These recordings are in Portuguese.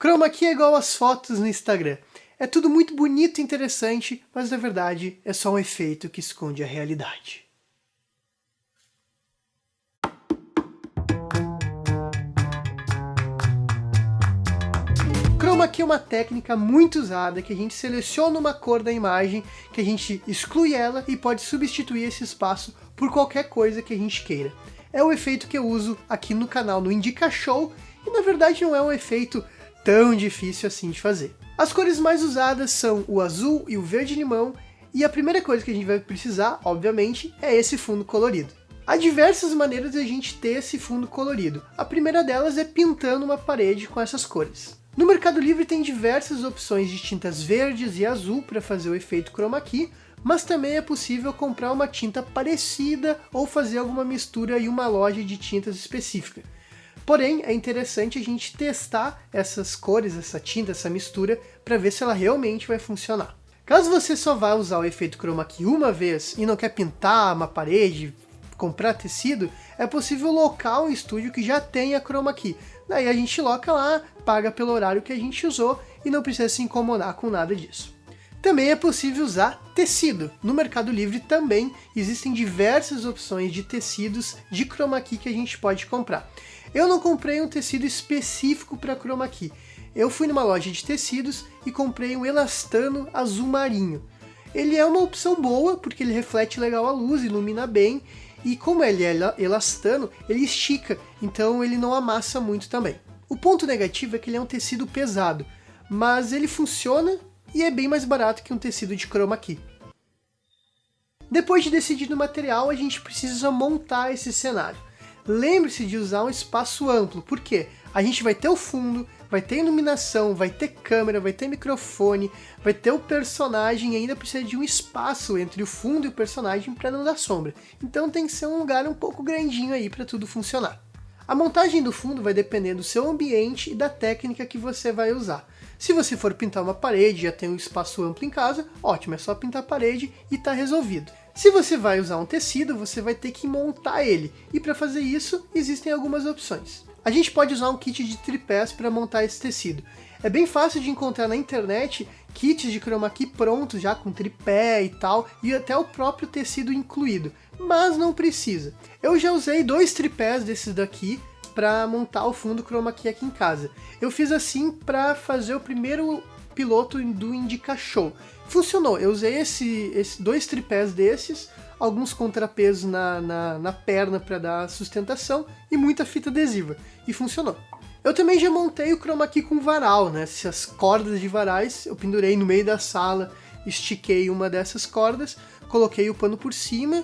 Chroma Key é igual às fotos no Instagram. É tudo muito bonito e interessante, mas na verdade é só um efeito que esconde a realidade. Chroma Key é uma técnica muito usada que a gente seleciona uma cor da imagem, que a gente exclui ela e pode substituir esse espaço por qualquer coisa que a gente queira. É o efeito que eu uso aqui no canal no Indica Show e na verdade não é um efeito tão difícil assim de fazer. As cores mais usadas são o azul e o verde-limão, e a primeira coisa que a gente vai precisar, obviamente, é esse fundo colorido. Há diversas maneiras de a gente ter esse fundo colorido. A primeira delas é pintando uma parede com essas cores. No Mercado Livre tem diversas opções de tintas verdes e azul para fazer o efeito Chroma Key, mas também é possível comprar uma tinta parecida ou fazer alguma mistura em uma loja de tintas específica. Porém, é interessante a gente testar essas cores, essa tinta, essa mistura, para ver se ela realmente vai funcionar. Caso você só vá usar o efeito Chroma Key uma vez e não quer pintar uma parede, comprar tecido, é possível locar um estúdio que já tenha Chroma Key. Daí a gente loca lá, paga pelo horário que a gente usou e não precisa se incomodar com nada disso. Também é possível usar tecido. No Mercado Livre também existem diversas opções de tecidos de Chroma Key que a gente pode comprar. Eu não comprei um tecido específico para Chroma Key. Eu fui numa loja de tecidos e comprei um elastano azul marinho. Ele é uma opção boa porque ele reflete legal a luz, ilumina bem, e como ele é elastano, ele estica, então ele não amassa muito também. O ponto negativo é que ele é um tecido pesado, mas ele funciona e é bem mais barato que um tecido de Chroma Key. Depois de decidir no material, a gente precisa montar esse cenário. Lembre-se de usar um espaço amplo, porque a gente vai ter o fundo, vai ter iluminação, vai ter câmera, vai ter microfone, vai ter o personagem e ainda precisa de um espaço entre o fundo e o personagem para não dar sombra. Então tem que ser um lugar um pouco grandinho aí para tudo funcionar. A montagem do fundo vai depender do seu ambiente e da técnica que você vai usar. Se você for pintar uma parede e já tem um espaço amplo em casa, ótimo, é só pintar a parede e está resolvido. Se você vai usar um tecido, você vai ter que montar ele, e para fazer isso, existem algumas opções. A gente pode usar um kit de tripés para montar esse tecido. É bem fácil de encontrar na internet kits de Chroma Key prontos já com tripé e tal, e até o próprio tecido incluído, mas não precisa. Eu já usei 2 tripés desses daqui para montar o fundo Chroma Key aqui em casa. Eu fiz assim para fazer o primeiro piloto do Indica Show. Funcionou, eu usei esses 2 tripés desses, alguns contrapesos na perna para dar sustentação e muita fita adesiva, e funcionou. Eu também já montei o Chroma Key com varal, né? Essas cordas de varais eu pendurei no meio da sala, estiquei uma dessas cordas, coloquei o pano por cima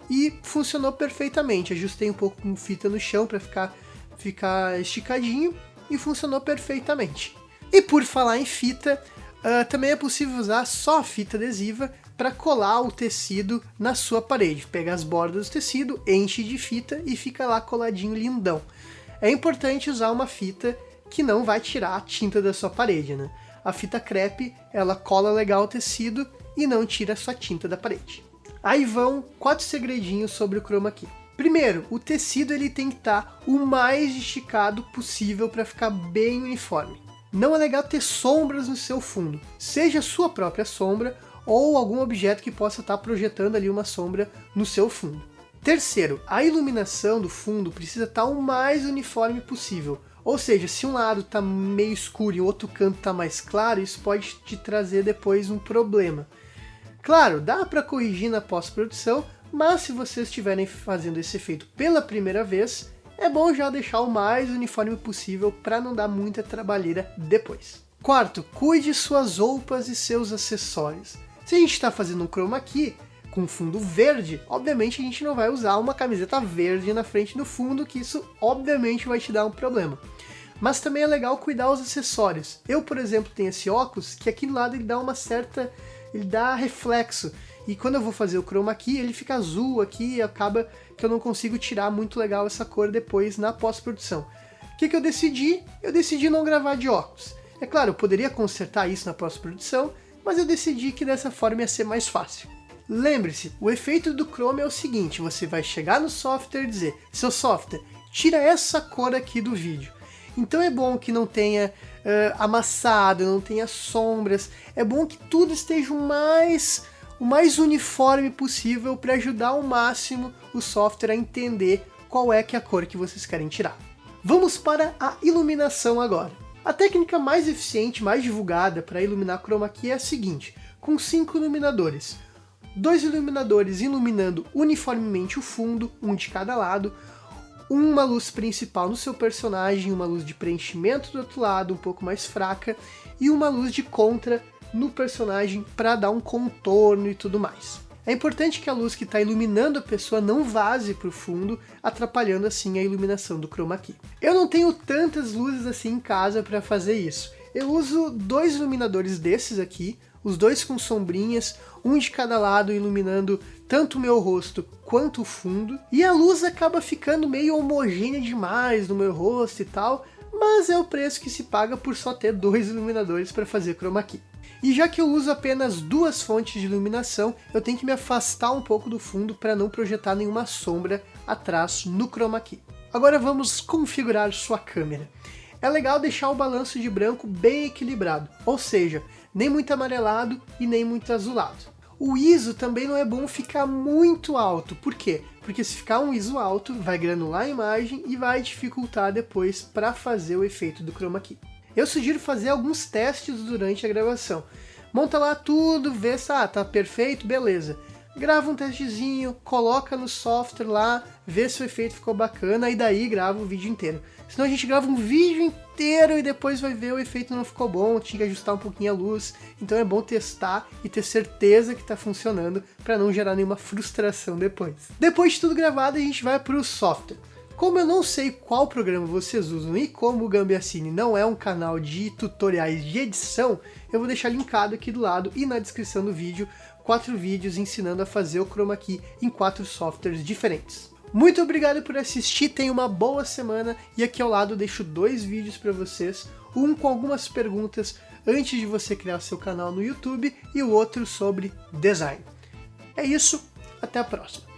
e funcionou perfeitamente. Ajustei um pouco com fita no chão para ficar esticadinho e funcionou perfeitamente. E por falar em fita, também é possível usar só fita adesiva para colar o tecido na sua parede. Pega as bordas do tecido, enche de fita e fica lá coladinho lindão. É importante usar uma fita que não vai tirar a tinta da sua parede, né? A fita crepe, ela cola legal o tecido e não tira a sua tinta da parede. Aí vão 4 segredinhos sobre o Chroma Key. Primeiro, o tecido ele tem que estar o mais esticado possível para ficar bem uniforme. Não é legal ter sombras no seu fundo, seja a sua própria sombra ou algum objeto que possa estar projetando ali uma sombra no seu fundo. Terceiro, a iluminação do fundo precisa estar o mais uniforme possível. Ou seja, se um lado está meio escuro e o outro canto está mais claro, isso pode te trazer depois um problema. Claro, dá para corrigir na pós-produção, mas se vocês estiverem fazendo esse efeito pela primeira vez, é bom já deixar o mais uniforme possível para não dar muita trabalheira depois. Quarto, cuide suas roupas e seus acessórios. Se a gente está fazendo um Chroma Key com fundo verde, obviamente a gente não vai usar uma camiseta verde na frente do fundo, que isso obviamente vai te dar um problema. Mas também é legal cuidar os acessórios. Eu, por exemplo, tenho esse óculos que aqui do lado ele dá reflexo. E quando eu vou fazer o Chroma Key, ele fica azul aqui e acaba que eu não consigo tirar muito legal essa cor depois na pós-produção. O que eu decidi? Eu decidi não gravar de óculos. É claro, eu poderia consertar isso na pós-produção, mas eu decidi que dessa forma ia ser mais fácil. Lembre-se, o efeito do Chroma é o seguinte, você vai chegar no software e dizer, seu software, tira essa cor aqui do vídeo. Então é bom que não tenha amassado, não tenha sombras, é bom que tudo esteja o mais uniforme possível para ajudar ao máximo o software a entender qual é que é a cor que vocês querem tirar. Vamos para a iluminação agora. A técnica mais eficiente, mais divulgada para iluminar chroma key é a seguinte, com 5 iluminadores. 2 iluminadores iluminando uniformemente o fundo, um de cada lado, uma luz principal no seu personagem, uma luz de preenchimento do outro lado, um pouco mais fraca, e uma luz de contra no personagem para dar um contorno e tudo mais. É importante que a luz que está iluminando a pessoa não vaze para o fundo, atrapalhando assim a iluminação do chroma key. Eu não tenho tantas luzes assim em casa para fazer isso. Eu uso 2 iluminadores desses aqui, os 2 com sombrinhas, um de cada lado iluminando tanto o meu rosto quanto o fundo, e a luz acaba ficando meio homogênea demais no meu rosto e tal, mas é o preço que se paga por só ter 2 iluminadores para fazer chroma key. E já que eu uso apenas 2 fontes de iluminação, eu tenho que me afastar um pouco do fundo para não projetar nenhuma sombra atrás no chroma key. Agora vamos configurar sua câmera. É legal deixar o balanço de branco bem equilibrado, ou seja, nem muito amarelado e nem muito azulado. O ISO também não é bom ficar muito alto, por quê? Porque se ficar um ISO alto, vai granular a imagem e vai dificultar depois para fazer o efeito do chroma key. Eu sugiro fazer alguns testes durante a gravação. Monta lá tudo, vê se tá perfeito, beleza. Grava um testezinho, coloca no software lá, vê se o efeito ficou bacana e daí grava o vídeo inteiro. Senão a gente grava um vídeo inteiro e depois vai ver o efeito não ficou bom, tinha que ajustar um pouquinho a luz. Então é bom testar e ter certeza que está funcionando para não gerar nenhuma frustração depois. Depois de tudo gravado, a gente vai para o software. Como eu não sei qual programa vocês usam e como o Gambiarcine não é um canal de tutoriais de edição, eu vou deixar linkado aqui do lado e na descrição do vídeo 4 vídeos ensinando a fazer o chroma key em 4 softwares diferentes. Muito obrigado por assistir, tenha uma boa semana e aqui ao lado eu deixo 2 vídeos para vocês, um com algumas perguntas antes de você criar seu canal no YouTube e o outro sobre design. É isso, até a próxima.